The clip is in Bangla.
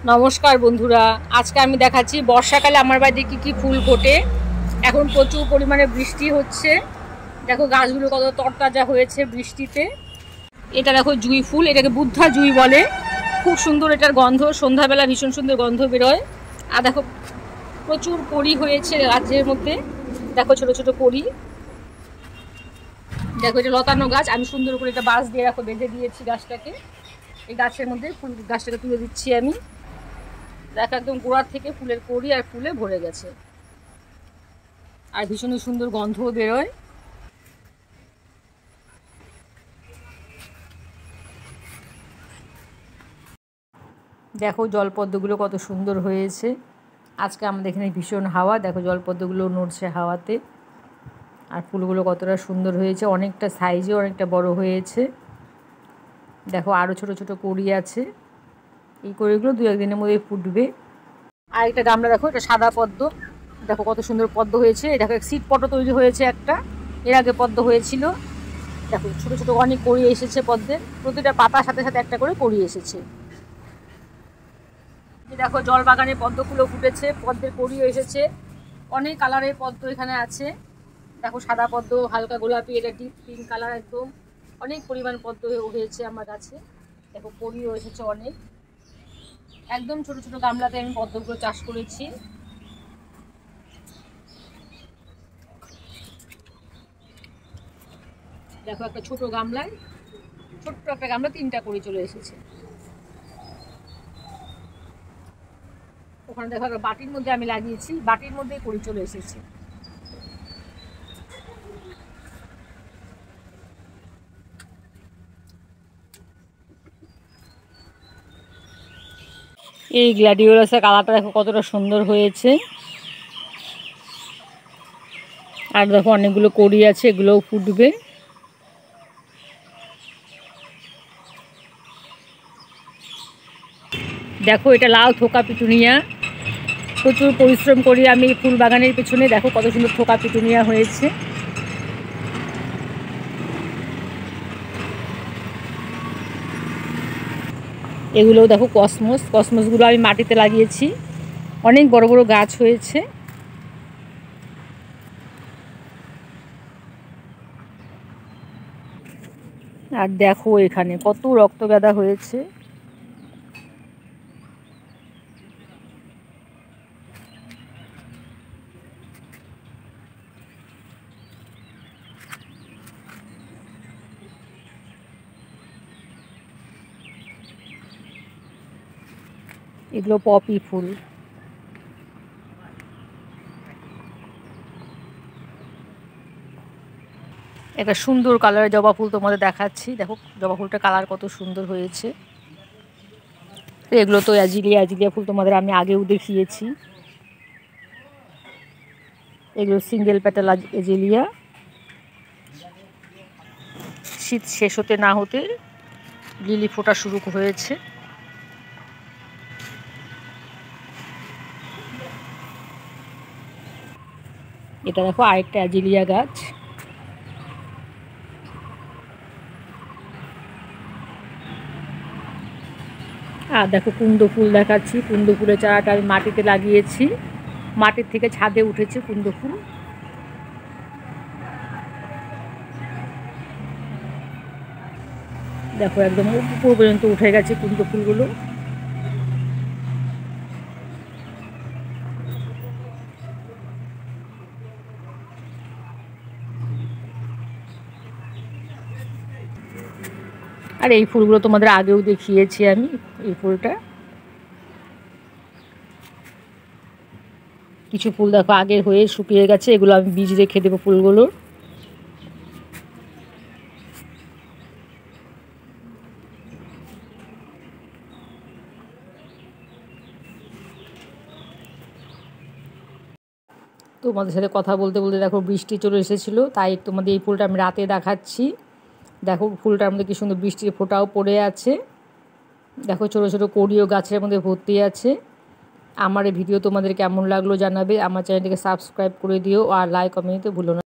নমস্কার বন্ধুরা, আজকে আমি দেখাচ্ছি বর্ষাকালে আমার বাড়িতে কি কি ফুল ফোটে। এখন প্রচুর পরিমাণে বৃষ্টি হচ্ছে, দেখো গাছগুলো কত তরতাজা হয়েছে বৃষ্টিতে। এটা দেখো জুঁই ফুল, এটাকে বুদ্ধা জুঁই বলে। খুব সুন্দর এটার গন্ধ, সন্ধ্যাবেলা ভীষণ সুন্দর গন্ধ বেরোয়। আর দেখো প্রচুর কড়ি হয়েছে গাছের মধ্যে, দেখো ছোট ছোট কড়ি। দেখো এটা লতানো গাছ, আমি সুন্দর করে এটা বাঁশ দিয়ে রাখো বেঁধে দিয়েছি গাছটাকে। এই গাছের মধ্যে ফুল গাছটাকে তুলে দিচ্ছি আমি। দেখো একদম গোড়ার থেকে ফুলের কড়ি আর ফুলে ভরে গেছে, আর ভীষণই সুন্দর গন্ধও বেরোয়। দেখো জলপদ্মগুলো কত সুন্দর হয়েছে। আজকে আমাদের এখানে ভীষণ হাওয়া, দেখো জলপদ্মগুলো নড়ছে হাওয়াতে। আর ফুলগুলো কতটা সুন্দর হয়েছে, অনেকটা সাইজে অনেকটা বড় হয়েছে। দেখো আরও ছোট ছোট কড়ি আছে, এই কড়িগুলো দু একদিনের মধ্যে ফুটবে। আর একটা গামলা দেখো, এটা সাদা পদ্ম, দেখো কত সুন্দর পদ্ম হয়েছে। দেখো সিট পটো তৈরি হয়েছে একটা, এর আগে পদ্ম হয়েছিল। দেখো ছোট ছোট অনেক কড়ি এসেছে পদ্মের, প্রতিটা পাতার সাথে সাথে একটা করে কড়ি এসেছে। দেখো জল বাগানে পদ্ম ফুলও ফুটেছে, পদ্মের কড়িও এসেছে। অনেক কালারের পদ্ম এখানে আছে। দেখো সাদা পদ্ম, হালকা গোলাপি, এটা ডিপ পিঙ্ক কালার একদম। অনেক পরিমাণ পদ্ম হয়েছে আমার কাছে। দেখো কড়িও এসেছে অনেক। একদম ছোট ছোট গামলাতে আমি পদ্মগুলো চাষ করেছি। দেখো একটা ছোট গামলায়, ছোট্ট একটা গামলা 3টা করে চলে এসেছে। ওখানে দেখো একটা বাটির মধ্যে আমি লাগিয়েছি, বাটির মধ্যেই করে চলে এসেছে। এই গ্ল্যাডিওলাসের কালারটা দেখো কতটা সুন্দর হয়েছে। আর দেখো অনেকগুলো কড়ি আছে, এগুলোও ফুটবে। দেখো এটা লাল থোকা পিটুনিয়া, প্রচুর পরিশ্রম করি আমি ফুল বাগানের পেছনে। দেখো কত সুন্দর থোকা পিটুনিয়া হয়েছে। এগুলোও দেখো কসমস, কসমসগুলো আমি মাটিতে লাগিয়েছি, অনেক বড় বড় গাছ হয়েছে। আর দেখো এখানে কত রক্তগাঁদা হয়েছে। এগুলো পপি ফুল। একটা সুন্দর কালারের জবা ফুল তোমাদের দেখাচ্ছি, দেখো জবা ফুলটা কালার কত সুন্দর হয়েছে। এগুলো তো অ্যাজিলিয়া, অ্যাজিলিয়া ফুল তোমাদের আমি আগেও দেখিয়েছি। এগুলো সিঙ্গেল প্যাটাল অ্যাজিলিয়া। শীত শেষ হতে না হতে লিলি ফোটা শুরু হয়েছে। এটা দেখো আরেকটা অ্যাজিলিয়া গাছ। আর দেখো কুন্দ ফুল দেখাচ্ছি, কুন্দ ফুলের চারাটা আমি মাটিতে লাগিয়েছি, মাটির থেকে ছাদে উঠেছে কুন্দ ফুল। দেখো একদম উপর পর্যন্ত উঠে গেছে কুন্দ ফুলগুলো। আর এই ফুলগুলো তোমাদের আগেও দেখিয়েছি আমি। এই ফুলটা, কিছু ফুল দেখো আগের হয়ে শুকিয়ে গেছে, এগুলো আমি বীজ রেখে দেবো ফুলগুলোর। তোমাদের সাথে কথা বলতে বলতে দেখো বৃষ্টি চলে এসেছিলো, তাই তোমাদের এই ফুলটা আমি রাতে দেখাচ্ছি। দেখো ফুলটার মধ্যে কি সুন্দর বৃষ্টির ফোঁটাও পড়ে আছে। দেখো ছোটো ছোটো কড়িও গাছের মধ্যে ভর্তি আছে। আমার এই ভিডিও তোমাদের কেমন লাগলো জানাবে, আমার চ্যানেলটিকে সাবস্ক্রাইব করে দিও, আর লাইক কমেন্ট দিতে ভুলো না।